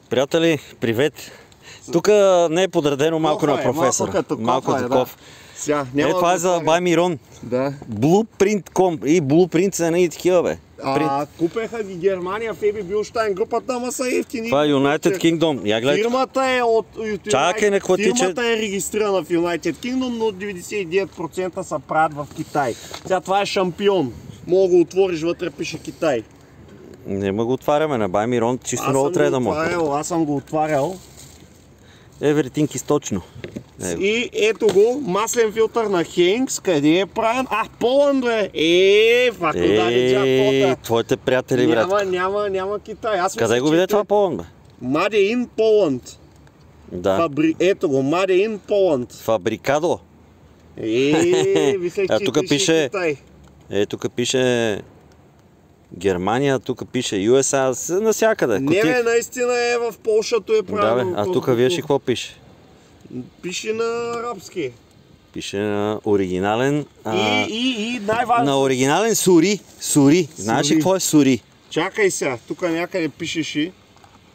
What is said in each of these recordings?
Приятели, привет! Тук не е подредено малко на професора. Малко таков. Това е за Бай Мирон. Да. Blueprint.com и Blueprint са и такива, бе. Купеха ги Германия, Феби Билштайн групата, ама са ефтини. Това е United Kingdom. Я гледай. Фирмата е от Фирмата е регистрирана в United Kingdom, но 99% са правят в Китай. Сега това е шампион. Мога го отвориш, вътре пише Китай. Не ма го отваряме на Бай Мирон, чисто много трябва да мога. Аз съм го отварял. Everything is точно. И ето го, маслен филтър на Хейнкс, къде е правен? Поланд, бе! Фак удари джакпота. Твоите приятели, брат. Няма Китай. Къде го видя това Поланд, бе? Made in Poland. Да. Ето го, Made in Poland. Фабрикадо. Висля, че тук пише Китай. Тук пише Германия, тук пише USA, насякъде. Не, наистина е в Полшато е правилно. Да, бе, тук виж какво пише? Пише на арабски. Пише на оригинален... И най-важно... На оригинален Сури. Знаеш ли какво е Сури? Чакай сега, тук някъде пишеше.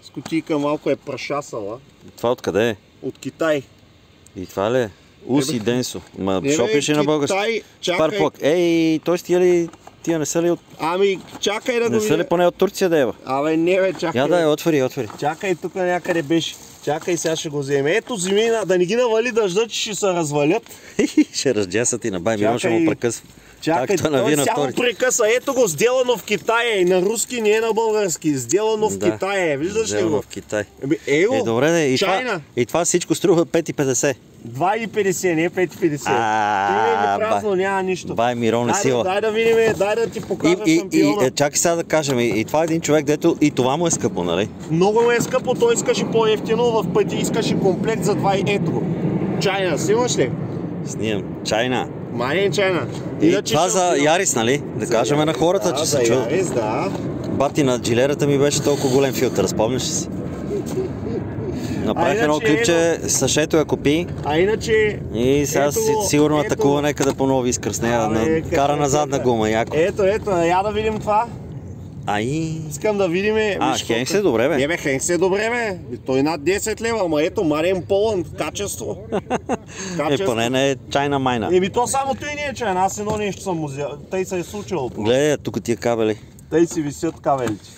С кутийка малко е прашасала. Това откъде е? От Китай. И това ли е? Уси Денсо. Ма що пише на български? Чакай. Той тия не са ли от... Чакай да го видя. Не са ли поне от Турция да е, бе? Не, бе, чакай. Я да я отвори. Чакай, тук някъде беше. Чакай, сега ще го вземе. Ето, вземи, да не ги навали дъжда, че ще се развалят. Ще разджасат и на Бай Мирон, ще му прекъсва. Чакай, той само прекъсва. Ето го, сделано в Китай. И на руски, не е на български. Сделано в Китай. Виждаш ли го? Сделано в Китай. Добре, и това всичко струва 5,50. 2,50, не 5,50. Празно, няма нищо. Бай Мирон е сила. Дай да видим, дай да ти покажа шампиона. Чакай сега да кажем, и това е един човек, дето и това му е скъпо, нали? Много му е скъпо, той искаше по-ефтино, в пъти искаше комплект за 2 евро. Чайна, снимаш ли? Снимам. Чайна. Майен Чайна. И това за Ярис, нали? Да кажем на хората, че се чува. Ярис, да. Бати на джилерата ми беше толкова голем филтър, спомняш ли си? Направих едно клипче, Сашето я купи. Иначе... И сега сигурно атакува някъде по-нови искър с нея. Кара на задна гума, яко. Ето, я да видим това. Искам да видим... Хейнкс е добре, бе. Не, бе, Хейнкс е добре, бе. Той над 10 лева, ама ето, Марен Поланд, качество. Поне не е чайна майна. То само той не е чайна, аз едно нещо съм му взел. Тъй се е случило. Гледай, тук тия кабели. Тъй си висят кабелите.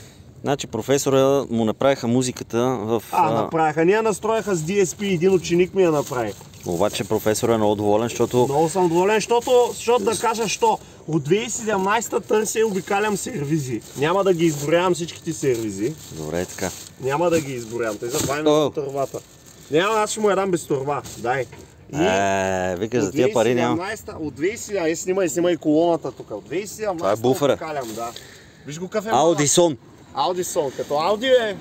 Значи професора му направиха музиката в... направиха. Ние настроиха с DSP, един ученик ми я направи. Обаче професора е много доволен, защото... Много съм доволен, защото да кажа, що от 2017 търся и обикалям сервизи. Няма да ги изборявам всичките сервизи. Добре, така. Няма да ги изборявам, тъй забавим на турбата. Няма, аз ще му я дам без турба, дай. Викаш за тия пари няма. От 2017, снимай колоната тук. От 2017 това е буфера. Обикалям, да. Виж го кафе. Аудисон, като Ауди е.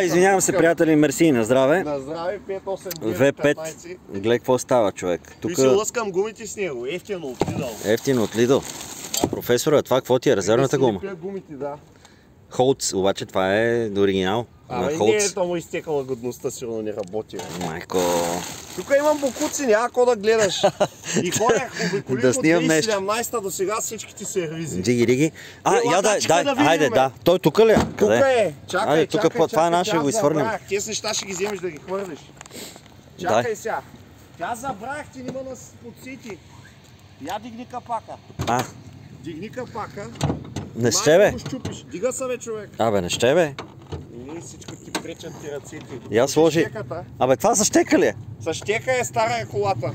Извинявам се, приятели, мерси, на здраве. На здраве, 5-8 V5. Гледай какво става, човек. Тук си лъскам гумите с него, ефтино от Lidl. Ефтино от Lidl. Професора, това какво ти е? Резервната гума? Гумите, да. Холц, обаче това е оригинал. Не, то му изтекала годността, сигурно не работи. Майко. Тук имам бокуци, няма какво да гледаш. И ходях обиколих от 2017 до сега всичките сервизи. Джиги-риги. Хайде, да. Той тук ли е? Тук е. Чакай, това е наше, го изхвърлим. Тези неща ще ги вземеш да ги хвърлиш. Чакай сега. Тя забравях, ти нима на подсети. Я дигни капака. Дигни капака. Не ще, бе. Дига се, бе, човек. Не ще, бе. Всичко ти пречат ти ръцете. Я сложи. Това за щека ли е? За щека е, стара е колата.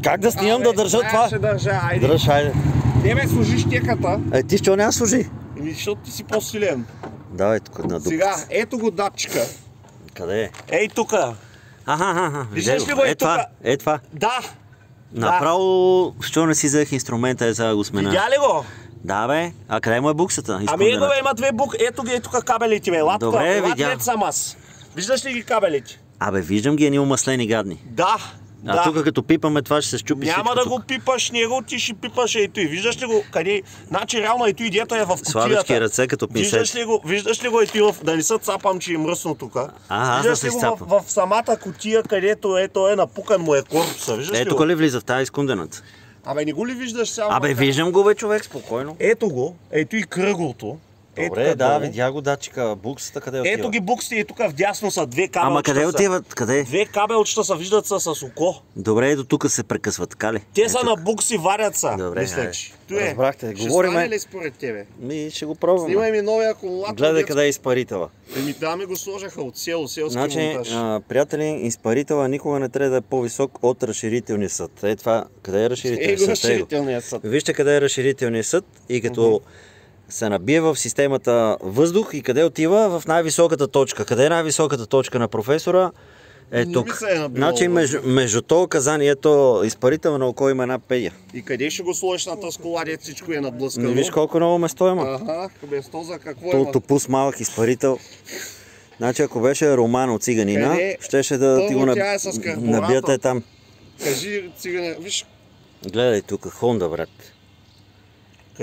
Как да снимам да държа това? Ще държа, айде. Дръж, айде. Не, бе, служи щеката. Ти що няма служи? Защото ти си по-силен. Давай тук на дупката. Сега, ето го датчика. Къде е? Ей тука. Виждаш ли го тука? Това. Да. Направо, що не си взех инструмента, сега го смена. Видя ли го? Да, бе. А къде му е буксата? Его има 2 букси. Ето ги тук кабелите, бе. Добре, видя. Съм аз. Виждаш ли ги кабелите? Виждам ги, едни умаслени гадни. Да. Тук като пипаме това ще се щупи всичко. Няма да го пипаш него, ти ще пипаш ето и. Виждаш ли го къде? Значи реално ето и дето е в кутията. Слабички ръце като пинцет. Виждаш ли го ето и да не се цапам, че е мръсно тук. Виждаш ли го в самата кутия, където ето е напукан му е корпуса. Виждаш ли го? Тук ли влиза в тази изкундената? Не го ли виждаш само? Виждам го, бе, човек, спокойно. Ето го, ето и кръглото. Добре, да, видя го датчика. Буксата къде отива? Ето ги буксите и тук вдясно са две кабелчета. Ама къде отиват? Къде? Две кабелчета са, виждат са с око. Добре, и до тук се прекъсват, така ли? Те са на букси, варят са. Добре, мисля, разбрахте. Ще стане ли според тебе? Ще го пробваме. Снимай ми новия акумулатор. Гледай къде е изпарителя. Да, ми го сложаха от селски монтаж. Приятели, изпарителя никога не трябва да е по-висок от разширителния съд. Това, къде е разширителният съд? Вижте къде е разширителният съд и като се набие в системата въздух и къде отива? В най-високата точка. Къде е най-високата точка на професора? Е тук. Значи между то казанието изпарител на око има една педя. И къде ще го сложиш на тази кола, дето всичко е наблъскано? Виж колко много место има. Ага, место за какво има? Топус малък изпарител. Значи ако беше роман от циганина, щеше да ти го набиете там. Кажи цигане, виж. Гледай тук, Хонда, брат.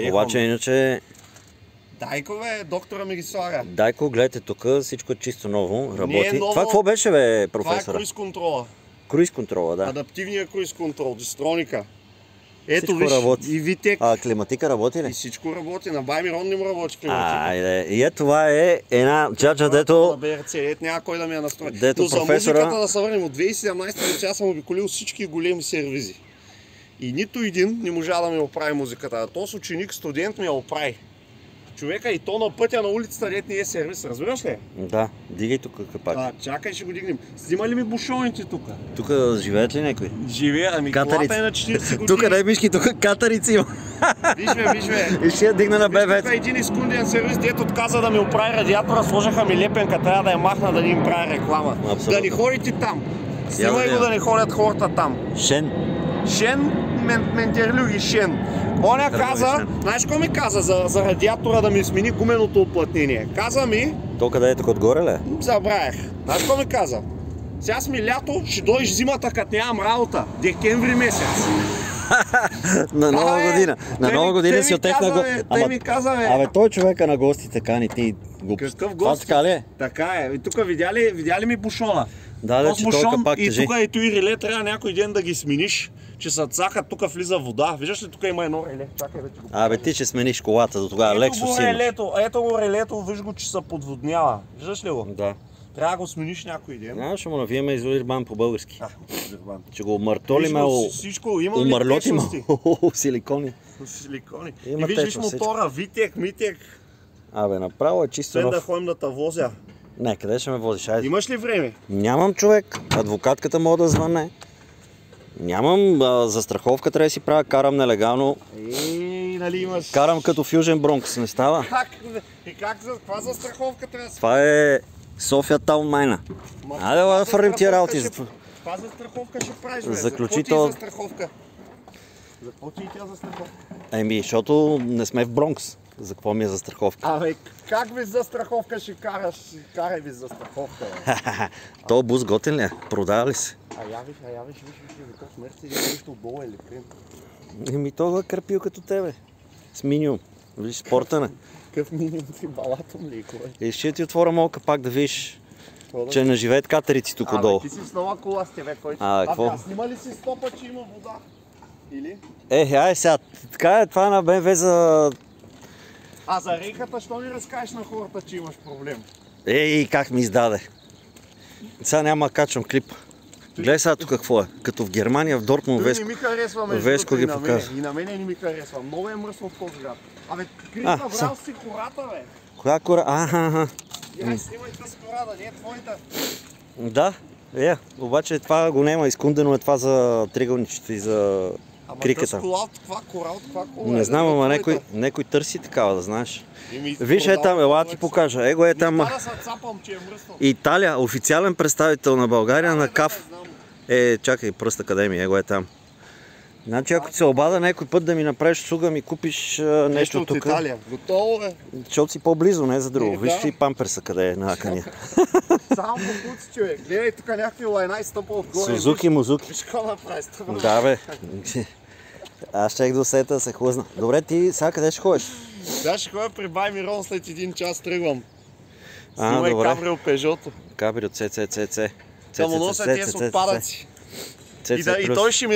Обаче иначе... Дайко, бе, доктора ми ги слага. Дайко, гледайте тук, всичко е чисто ново, работи. Това какво беше, бе, професора? Това е круиз контрола. Круиз контрола, да. Адаптивния круиз контрол, дистроника. Ето всичко виж, работи. И Витек. Климатика работи ли? И всичко работи, на Баймирон не му работи климатика. И това е една джаджа, дето... На БРЦ, няма кой да ми я настрои. Дето но за професора... музиката да се върнем от 2017 до сега съм обиколил всички големи сервизи. И нито един не можа да ми оправи музиката. А този ученик, студент ми я оправи. Човека и то на пътя на улицата, дет не е сервис, разбираш ли? Да, дигай тук капак. Чакай, ще го дигнем. Снима ли ми бушоните тук? Тук живеят ли някой? Живея, ами колата е на 40 години. Тук не мишки, тук катарици има. Виж бе. И ще я дигна на бебец. Тук е един изкунден сервис, дето отказа да ми оправи радиатора, сложаха ми лепенка, трябва да я махна да ни им прави реклама. Абсолютно. Да ни ходите там. Снимай го да не ходят хората там. Шен, Ментерлюги Шен. Оня каза, знаеш какво ми каза за радиатора да ми смени гуменото уплътнение? Каза ми... То къде е тук отгоре ли? Забравях. Знаеш какво ми каза? Сега сме лято, ще дойдеш зимата, като нямам работа. Декември месец. На нова година. На нова година си отех на гостите. Те ми каза, бе. Абе, той човека на гостите кани, ти глупост. Какъв гост? Това така ли е? Така е. И тук видя ли ми бушона? Да, че той капак тежи. И тук ето и реле, трябва някой ден да ги смениш, че са цахат, тук влиза вода. Виждаш ли, тук има едно реле. Чакай да ти го покажа. Абе, ти ще смениш колата до тогава, лексо силно. Ето го релето, виж го, че се подводнява. Виждаш ли го? Да. Трябва да го смениш някой ден. Ще му навиеме изолирбан по-български. Ще го умъртолиме, умърлотиме силикони. Силикони. И виждаш мотора, Витек, Митек. Абе, направо е чисто нов. Да ходим да те возя. Не, къде ще ме возиш? Айде. Имаш ли време? Нямам, човек. Адвокатката мога да звъне. Нямам. Застраховка трябва да си правя. Карам нелегално. Нали имаш... Карам като Fusion Bronx. Не става? Каква застраховка трябва да си? Това е София Таун Майна. Айде да фърнем тия работи. Каква застраховка ще правиш, бе? Заключител... За какво ти е тя застраховка? Защото не сме в Бронкс. За какво ми е застраховка? Абе, как без застраховка ще караш? Карай без застраховка, бе. То бус готин ли е? Продава ли се? Виж, какъв смърт си нещо отдолу или крем. То е кърпил като тебе. С минимум. Виж спорта не. Какъв минимум ти балатом ли? И ще ти отворя малко капак да видиш, че не живеят катерици тук отдолу. Ти си с нова кола с тебе, който... Какво? Снима ли си стопа, че има вода? Или? Ай сега, така е това на БМВ за... За рейката, що не разкажеш на хората, че имаш проблем? Как ми издаде. Сега няма да качвам клип. Гледай сега тук какво е. Като в Германия, в Дортмунд, Веско. Не ми харесва Веско ги показва. И на мене не ми харесва. Много е мръсно в този град. Абе, Крис, набрал си кората, бе. Коя кора? Снимай тази кората, не е твоята. Да, обаче това го няма. Изкундено е това за тригълничето и за крикета. Ама тази кола от каква кола? Не знам, ама някой търси такава, да знаеш. Виж, там, ела ти покажа. Его е там. Италия, официален представител на България на КАФ. Чакай, пръст академия, его е там. Значи, ако ти се обада някой път да ми направиш услуга, ми купиш нещо тук. От Италия. Готово е. Защото си по-близо, не за друго. Виж си памперса къде е на акания. Само покуци, човек. Гледай тук някакви лайна и стъпа отгоре. Сузуки, музуки. Виж какво направи стъпа. Да, бе. Аз щех до сета да се хлъзна. Добре, ти сега къде ще ходиш? Да, ще ходя при Баймирон, след 1 час тръгвам. Снимай Кабрио Пежото. Кабрио CCCC. Само нося тези с отпадъци. И той ще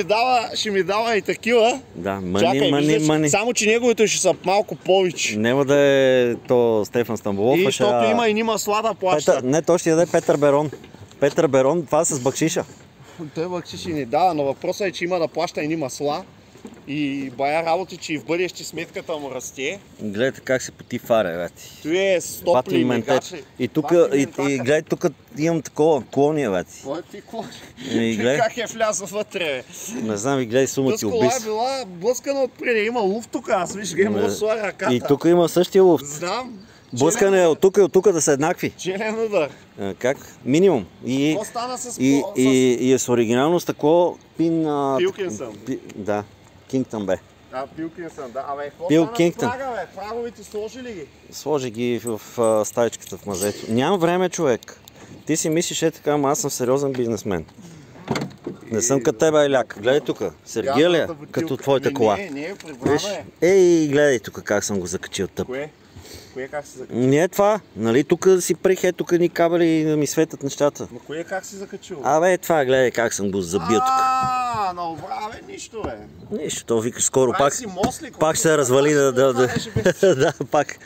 ми дава и такива. Да, мъни. Само, че неговите ще са малко повече. Няма да е то Стефан Стамболов. Защото има и ни масла да плаща. Не, то ще яде Петър Берон. Петър Берон, това с бакшиша. Той бакшиши ни дава, но въпросът е, че има да плаща и ни масла. И бая работи, че и в бъдеще сметката му расте. Гледайте как се потифаря, бати. Той е стопли мегачи. И тук, гледай, тук имам такова клония, бати. Кой ти клони? Как е влязъл вътре, бе? Не знам, и гледай сумата ти убийство. Тази кола е била блъскана отпреди, има луф тук, аз виж, има слага ръката. И тук има същия луф. Знам. Блъскане е от тук и от тук да са еднакви. Челен удар. Как? Минимум. Какво стана с... И е с оригинално стъкло Пилкинсън. Да. Кингтън бе. Пилкинсън, да. Абе, какво Пил стана Кингтън. с прага, бе? Праговите сложи ли ги? Сложи ги в стаечката в мазето. Нямам време, човек. Ти си мислиш така, ама аз съм сериозен бизнесмен. Не съм като тебе, Айляк. Гледай тук. Сергия ли е? Като твоята кола. Не, прибрана е. Ей, гледай тук как съм го закачил тъп. Кое как се закачил? Не е това. Нали, тук си прехе, тук ни кабели и да ми светят нещата. Но кое как си закачил? Абе, това гледай как съм го забил тук. На обраве нищо, бе. Нищо, то викаш скоро пак пак ще се развали да, пак.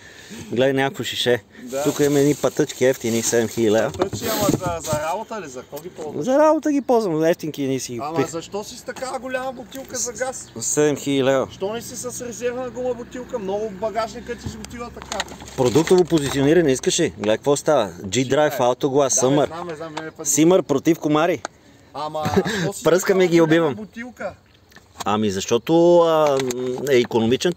Гледай някакво шише. Тук има едни пътъчки ефтини, 7000 лева. Пътъчки, ама за работа ли? За какво ги ползваш? За работа ги ползвам, ефтинки ни си ги купих. Ама защо си с такава голяма бутилка за газ? 7000 лева. Що не си с резервна гума бутилка? Много багажника ти си отива така. Продуктово позициониране искаш ли? Гледай какво става. G-Drive, Autoglass, Summer. Симър против комари. Ама, пръскаме ги убивам. Ами защото е икономичен.